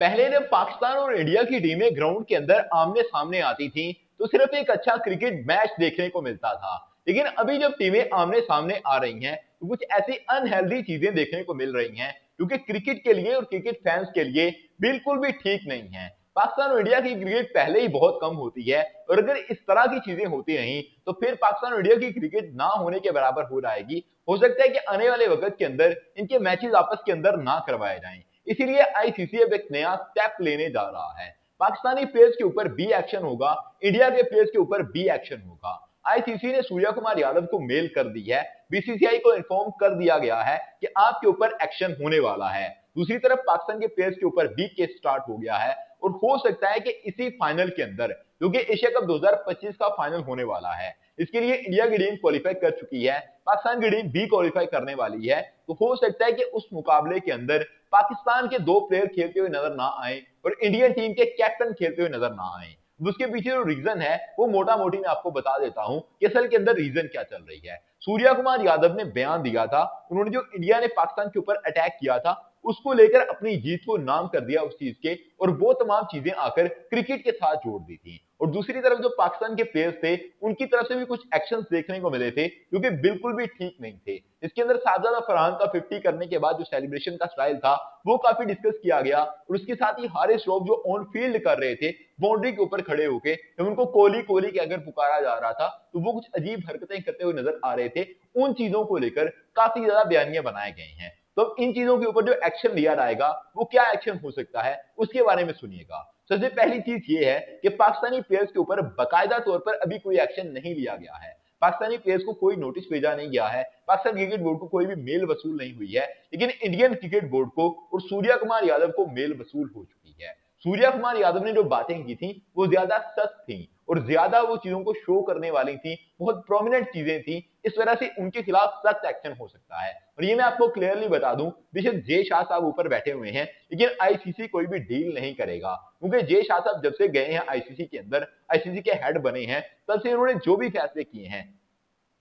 पहले जब पाकिस्तान और इंडिया की टीमें ग्राउंड के अंदर आमने सामने आती थी तो सिर्फ एक अच्छा क्रिकेट मैच देखने को मिलता था। लेकिन अभी जब टीमें आमने सामने आ रही हैं तो कुछ ऐसी अनहेल्दी चीजें देखने को मिल रही हैं जो कि क्रिकेट के लिए और क्रिकेट फैंस के लिए बिल्कुल भी ठीक नहीं है। पाकिस्तान और इंडिया की क्रिकेट पहले ही बहुत कम होती है और अगर इस तरह की चीजें होती रहीं तो फिर पाकिस्तान और इंडिया की क्रिकेट ना होने के बराबर हो जाएगी। हो सकता है कि आने वाले वक्त के अंदर इनके मैचेस आपस के अंदर ना करवाए जाएं। इसीलिए आईसीसी अब एक नया स्टेप लेने जा रहा है। पाकिस्तानी प्लेयर्स के ऊपर बी एक्शन होगा, इंडिया के प्लेयर्स के ऊपर बी एक्शन होगा। आईसीसी ने सूर्या कुमार यादव को मेल कर दी है, बीसीसीआई को इन्फॉर्म कर दिया गया है कि आपके ऊपर एक्शन होने वाला है। दूसरी तरफ पाकिस्तान के प्लेयर्स के ऊपर बी केस स्टार्ट हो गया है और हो सकता है कि इसी फाइनल के अंदर, क्योंकि एशिया कप 2025 का फाइनल होने वाला है, इसके लिए इंडिया की टीम क्वालिफाई कर चुकी है, पाकिस्तान की टीम भी क्वालिफाई करने वाली है। तो हो सकता है कि उस मुकाबले के अंदर पाकिस्तान के दो प्लेयर खेलते हुए नजर ना आए और इंडियन टीम के कैप्टन खेलते हुए नजर ना आए। उसके पीछे जो रीजन है वो मोटा मोटी मैं आपको बता देता हूं कि असल के अंदर रीजन क्या चल रही है। सूर्या कुमार यादव ने बयान दिया था, उन्होंने जो इंडिया ने पाकिस्तान के ऊपर अटैक किया था उसको लेकर अपनी जीत को नाम कर दिया उस चीज के, और वो तमाम चीजें आकर क्रिकेट के साथ जोड़ दी थी। और दूसरी तरफ जो पाकिस्तान के प्लेयर्स थे उनकी तरफ से भी कुछ एक्शंस देखने को मिले थे जो कि बिल्कुल भी ठीक नहीं थे। इसके अंदर साहबजादा फरहान का 50 करने के बाद जो सेलिब्रेशन का स्टाइल था वो काफी डिस्कस किया गया, और उसके साथ ही हारिस रऊफ जो ऑन फील्ड कर रहे थे बाउंड्री के ऊपर खड़े होके, जब उनको कोहली कोहली के अगर पुकारा जा रहा था तो वो कुछ अजीब हरकतें करते हुए नजर आ रहे थे। उन चीजों को लेकर काफी ज्यादा बयानियां बनाए गए हैं। तो इन चीजों के ऊपर जो एक्शन लिया जाएगा वो क्या एक्शन हो सकता है उसके बारे में सुनिएगा। सबसे पहली चीज ये है कि पाकिस्तानी प्लेयर्स के ऊपर बाकायदा तौर पर अभी कोई एक्शन नहीं लिया गया है। पाकिस्तानी प्लेयर्स को कोई नोटिस भेजा नहीं गया है, पाकिस्तान क्रिकेट बोर्ड को कोई भी मेल वसूल नहीं हुई है, लेकिन इंडियन क्रिकेट बोर्ड को और सूर्या कुमार यादव को मेल वसूल हो चुकी है। सूर्या कुमार यादव ने जो बातें की थी वो ज्यादा सख्त थी और ज्यादा वो चीजों को शो करने वाली थी, बहुत प्रोमिनेंट चीजें थी। इस वजह से उनके खिलाफ सख्त एक्शन हो सकता है। और ये मैं आपको क्लियरली बता दूं, बेशक जय शाह साहब ऊपर बैठे हुए हैं लेकिन आईसीसी कोई भी डील नहीं करेगा, क्योंकि जय शाह साहब जब से गए हैं आईसीसी के अंदर, आईसीसी के हेड बने हैं, तब से इन्होंने जो भी फैसले किए हैं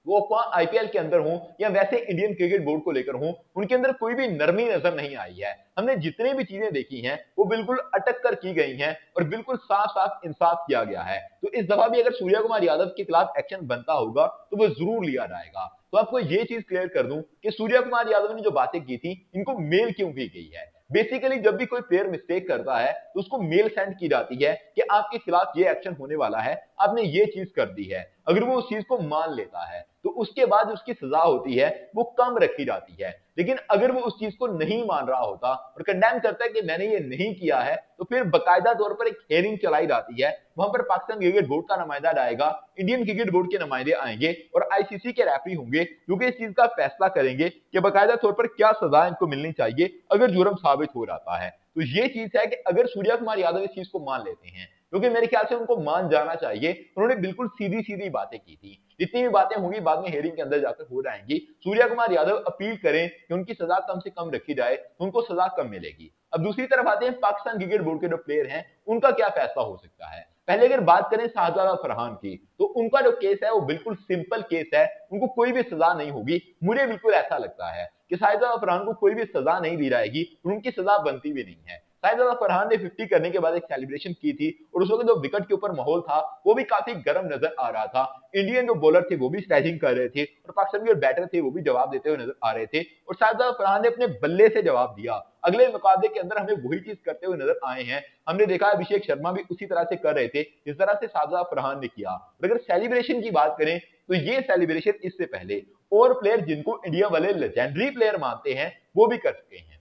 वो अफवाह आईपीएल के अंदर हो या वैसे इंडियन क्रिकेट बोर्ड को लेकर हो, उनके अंदर कोई भी नरमी नजर नहीं आई है। हमने जितने भी चीजें देखी हैं वो बिल्कुल अटक कर की गई हैं और बिल्कुल साफ साफ इंसाफ किया गया है। तो इस दफा भी अगर सूर्या कुमार यादव के खिलाफ एक्शन बनता होगा तो वो जरूर लिया जाएगा। तो आपको ये चीज क्लियर कर दूं कि सूर्या कुमार यादव ने जो बातें की थी इनको मेल क्यों की गई है। बेसिकली जब भी कोई प्लेयर मिस्टेक करता है तो उसको मेल सेंड की जाती है कि आपके खिलाफ ये एक्शन होने वाला है, आपने ये चीज कर दी है। अगर वो उस चीज को मान लेता है तो उसके बाद उसकी सजा होती है वो कम रखी जाती है। लेकिन अगर वो उस चीज को नहीं मान रहा होता और कंडेम करता है कि मैंने ये नहीं किया है, तो फिर बकायदा तौर पर एक हेयरिंग चलाई जाती है। वहां पर पाकिस्तान क्रिकेट बोर्ड का नुमाइंदा आएगा, इंडियन क्रिकेट बोर्ड के नुमाइंदे आएंगे और आईसीसी के रेफरी होंगे जो कि इस चीज का फैसला करेंगे कि बकायदा तौर पर क्या सजा इनको मिलनी चाहिए अगर जुर्म साबित हो जाता है। तो ये चीज है कि अगर सूर्या कुमार यादव इस चीज को मान लेते हैं, क्योंकि मेरे ख्याल से उनको मान जाना चाहिए, उन्होंने बिल्कुल सीधी सीधी बातें की थी। जितनी भी बातें होंगी बाद में हेयरिंग के अंदर जाकर हो जाएंगी। सूर्या कुमार यादव अपील करें कि उनकी सजा कम से कम रखी जाए तो उनको सजा कम मिलेगी। अब दूसरी तरफ आते हैं पाकिस्तान क्रिकेट बोर्ड के जो प्लेयर हैं उनका क्या फैसला हो सकता है। पहले अगर बात करें शाहजादा फरहान की तो उनका जो केस है वो बिल्कुल सिंपल केस है, उनको कोई भी सजा नहीं होगी। मुझे बिल्कुल ऐसा लगता है कि शाहजादा फरहान को कोई भी सजा नहीं दी जाएगी और उनकी सजा बनती भी नहीं है। शाहजादा फरहान ने 50 करने के बाद एक सेलिब्रेशन की थी और उस वक्त जो विकेट के ऊपर माहौल था वो भी काफी गर्म नजर आ रहा था। इंडियन जो बॉलर थे वो भी स्ट्राइकिंग कर रहे थे और पाकिस्तान के बैटर थे वो भी जवाब देते हुए नजर आ रहे थे, और शाहजादा फरहान ने अपने बल्ले से जवाब दिया। अगले मुकाबले के अंदर हमें वही चीज करते हुए नजर आए हैं। हमने देखा अभिषेक शर्मा भी उसी तरह से कर रहे थे जिस तरह से शाहजादा फरहान ने किया। और अगर सेलिब्रेशन की बात करें तो ये सेलिब्रेशन इससे पहले और प्लेयर जिनको इंडिया वाले लेजेंडरी प्लेयर मानते हैं वो भी कर चुके हैं,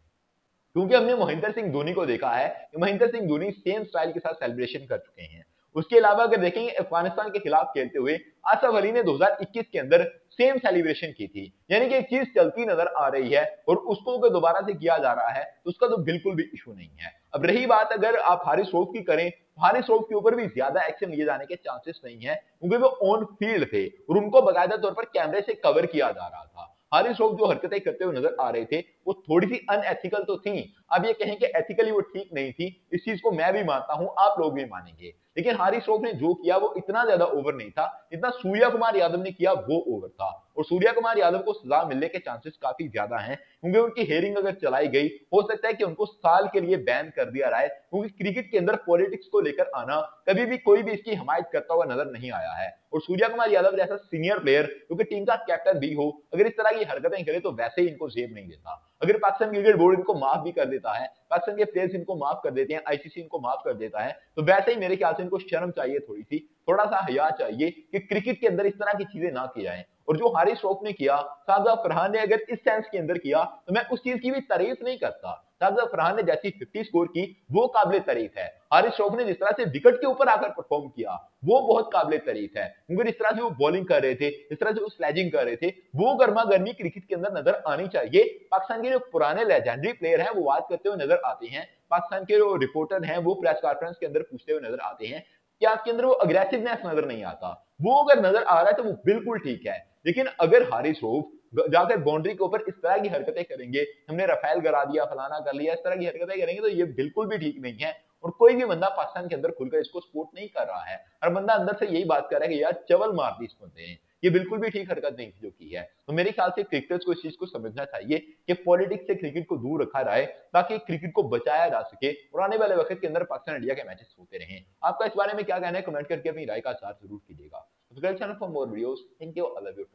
क्योंकि हमने महेंद्र सिंह धोनी को देखा है कि महेंद्र सिंह धोनी सेम स्टाइल के साथ सेलिब्रेशन कर चुके हैं। उसके अलावा अगर देखेंगे अफगानिस्तान के खिलाफ खेलते हुए आसफ अली ने 2021 के अंदर सेम सेलिब्रेशन की थी। यानी कि एक चीज चलती नजर आ रही है और उसको अगर दोबारा से किया जा रहा है तो उसका तो बिल्कुल भी इशू नहीं है। अब रही बात अगर आप हारिस रऊफ की करें, हारिस रऊफ के ऊपर भी ज्यादा एक्शन लिए जाने के चांसेस नहीं है, क्योंकि वो ऑन फील्ड थे और उनको बाकायदा तौर पर कैमरे से कवर किया जा रहा था। हारिस रऊफ जो हरकतें करते हुए नजर आ रहे थे वो थोड़ी सी अनएथिकल तो थी। अब ये कहें कि एथिकली वो ठीक नहीं थी, इस चीज को मैं भी मानता हूं, आप लोग भी मानेंगे। लेकिन हारिस रऊफ ने जो किया वो इतना ज्यादा ओवर नहीं था जितना सूर्या कुमार यादव ने किया वो ओवर था। और सूर्या कुमार यादव को सजा मिलने के चांसेस काफी ज्यादा हैं, क्योंकि उनकी हेयरिंग अगर चलाई गई हो सकता है कि उनको साल के लिए बैन कर दिया जाए, क्योंकि क्रिकेट के अंदर पॉलिटिक्स को लेकर आना कभी भी कोई भी इसकी हिमायत करता हुआ नजर नहीं आया है। और सूर्या कुमार यादव जैसा सीनियर प्लेयर जो कि टीम का कैप्टन भी हो, अगर इस तरह की हरकतें करे तो वैसे ही इनको जेब नहीं देता। अगर पाकिस्तान क्रिकेट बोर्ड इनको माफ भी कर देता है, पाकिस्तान के प्लेयर्स इनको माफ कर देते हैं, आईसीसी इनको माफ कर देता है, तो वैसे ही मेरे ख्याल से इनको शर्म चाहिए, थोड़ी सी थोड़ा सा हया चाहिए कि क्रिकेट के अंदर इस तरह की चीजें ना की जाए। और जो हारिस रऊफ ने किया, शाहजाद फरहान ने अगर इस सेंस के अंदर किया तो मैं उस चीज की भी तारीफ नहीं करता। शाहजाद फरहान ने जैसी 50 स्कोर की वो काबिल तारीफ है। हारिस रऊफ ने जिस तरह से विकेट के ऊपर आकर परफॉर्म किया वो बहुत काबिल तारीफ है, क्योंकि जिस तरह से वो बॉलिंग कर रहे थे, जिस तरह से वो स्लेजिंग कर रहे थे, वो गर्मा गर्मी क्रिकेट के अंदर नजर आनी चाहिए। पाकिस्तान के जो पुराने लेजेंडरी प्लेयर हैं वो बात करते हुए नजर आते हैं, पाकिस्तान के जो रिपोर्टर हैं वो प्रेस कॉन्फ्रेंस के अंदर पूछते हुए नजर आते हैं, क्या इसके अंदर वो अग्रेसिवनेस नजर नहीं आता? वो अगर नजर आ रहा है तो वो बिल्कुल ठीक है, लेकिन अगर हारिस रऊफ जाकर बाउंड्री के ऊपर इस तरह की हरकतें करेंगे, हमने रफेल गिरा दिया, फलाना कर लिया, इस तरह की हरकतें करेंगे तो ये बिल्कुल भी ठीक नहीं है। और कोई भी बंदा पाकिस्तान के अंदर खुलकर इसको सपोर्ट नहीं कर रहा है, हर बंदा अंदर से यही बात कर रहा है कि यार चवल मार दी इस बंदे ने, ये बिल्कुल भी ठीक हरकत नहीं थी जो की है। तो मेरे ख्याल से क्रिकेटर्स को इस चीज को समझना चाहिए कि पॉलिटिक्स से क्रिकेट को दूर रखा जाए ताकि क्रिकेट को बचाया जा सके और आने वाले वक्त के अंदर पाकिस्तान इंडिया के मैचेस होते रहें। आपका इस बारे में क्या कहना है? कमेंट करके अपनी राय का साथ जरूर कीजिएगा। Subscribe channel for more videos. Thank you, I love you.